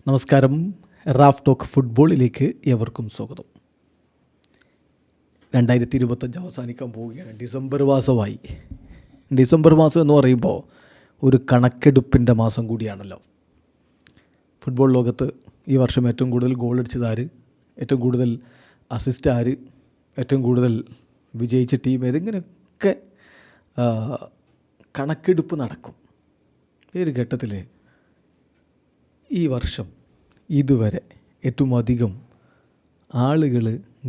നമസ്കാരം. Raf talk ഫുട്ബോളിലേക്ക് എവർക്കും സ്വാഗതം. 2025 അവസാനിക്കാൻ പോവുകയാണ്. ഡിസംബർ മാസമായി. ഡിസംബർ മാസം എന്ന് പറയുമ്പോൾ ഒരു കണക്കെടുപ്പിൻ്റെ മാസം കൂടിയാണല്ലോ. ഫുട്ബോൾ ലോകത്ത് ഈ വർഷം ഏറ്റവും കൂടുതൽ ഗോൾ അടിച്ചത് ആര്, ഏറ്റവും കൂടുതൽ അസിസ്റ്റ് ആര്, ഏറ്റവും കൂടുതൽ വിജയിച്ച ടീം ഏതിങ്ങനെയൊക്കെ കണക്കെടുപ്പ് നടക്കും. ഈ ഒരു ഘട്ടത്തിൽ ഈ വർഷം ഇതുവരെ ഏറ്റവും അധികം ആളുകൾ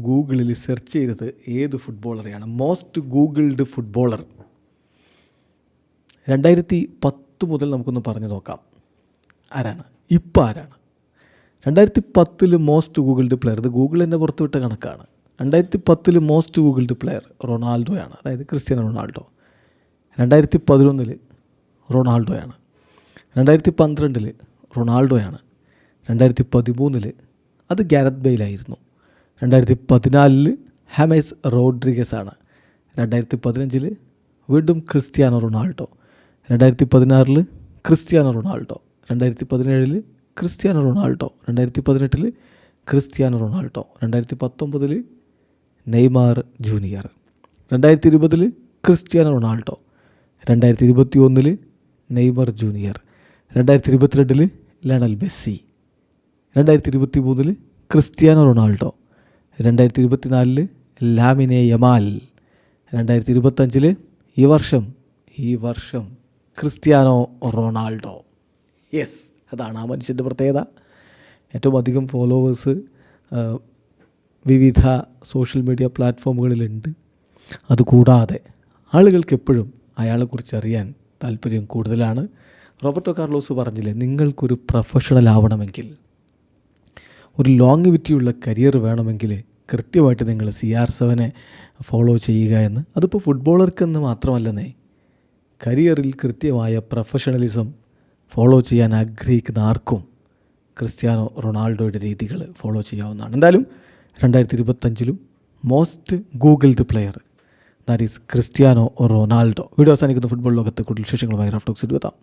ഗൂഗിളിൽ സെർച്ച് ചെയ്തത് ഏത് ഫുട്ബോളറെയാണ്? മോസ്റ്റ് ഗൂഗിൾഡ് ഫുട്ബോളർ 2010 മുതൽ നമുക്കൊന്ന് പറഞ്ഞു നോക്കാം. ആരാണ് ഇപ്പോൾ? ആരാണ് 2010 മോസ്റ്റ് ഗൂഗിൾഡ് പ്ലെയർ? ഇത് ഗൂഗിൾ തന്നെ പുറത്തുവിട്ട കണക്കാണ്. 2010 മോസ്റ്റ് ഗൂഗിൾഡ് പ്ലെയർ റൊണാൾഡോയാണ്, അതായത് ക്രിസ്ത്യാനോ റൊണാൾഡോ. 2011 റൊണാൾഡോയാണ്. 2012 റൊണാൾഡോയാണ്. 2013 അത് ഗാരത്ത് ബെയിലായിരുന്നു. 2014 ഹാമേസ് റോഡ്രിഗസ് ആണ്. 2015 വീണ്ടും Cristiano Ronaldo. 2016 Cristiano Ronaldo. 2017 Cristiano Ronaldo. 2018 Cristiano Ronaldo. 2019 Neymar junior. 2020 Cristiano Ronaldo. 2021 Neymar junior. 2022 Lionel Messi. 2023 Cristiano Ronaldo. 2024 ലാമിനെ യമാൽ. 2025 ഈ വർഷം ക്രിസ്ത്യാനോ റൊണാൾഡോ. യെസ്, അതാണ് ആ മനുഷ്യൻ്റെ പ്രത്യേകത. ഏറ്റവും അധികം ഫോളോവേഴ്സ് വിവിധ സോഷ്യൽ മീഡിയ പ്ലാറ്റ്ഫോമുകളിലുണ്ട്. അതുകൂടാതെ ആളുകൾക്ക് എപ്പോഴും അയാളെക്കുറിച്ച് അറിയാൻ താല്പര്യം കൂടുതലാണ്. റോബർട്ടോ കാർലോസ് പറഞ്ഞില്ലേ, നിങ്ങൾക്കൊരു പ്രൊഫഷണൽ ആവണമെങ്കിൽ, ഒരു ലോങ്വിറ്റിയുള്ള കരിയർ വേണമെങ്കിൽ കൃത്യമായിട്ട് നിങ്ങൾ CR7 ഫോളോ ചെയ്യുക എന്ന്. അതിപ്പോൾ ഫുട്ബോളർക്കെന്ന് മാത്രമല്ലെന്നേ, കരിയറിൽ കൃത്യമായ പ്രൊഫഷണലിസം ഫോളോ ചെയ്യാൻ ആഗ്രഹിക്കുന്ന ആർക്കും ക്രിസ്ത്യാനോ റൊണാൾഡോയുടെ രീതികൾ ഫോളോ ചെയ്യാവുന്നതാണ്. എന്തായാലും 2025 most Googled player, that is Cristiano Ronaldo. Video അവസാനിക്കുന്ന ഫുട്ബോൾ ലോകത്തെ കൂടുതൽ വിശേഷങ്ങളുമായി റാഫ് ടോക്സിൽ എത്താം.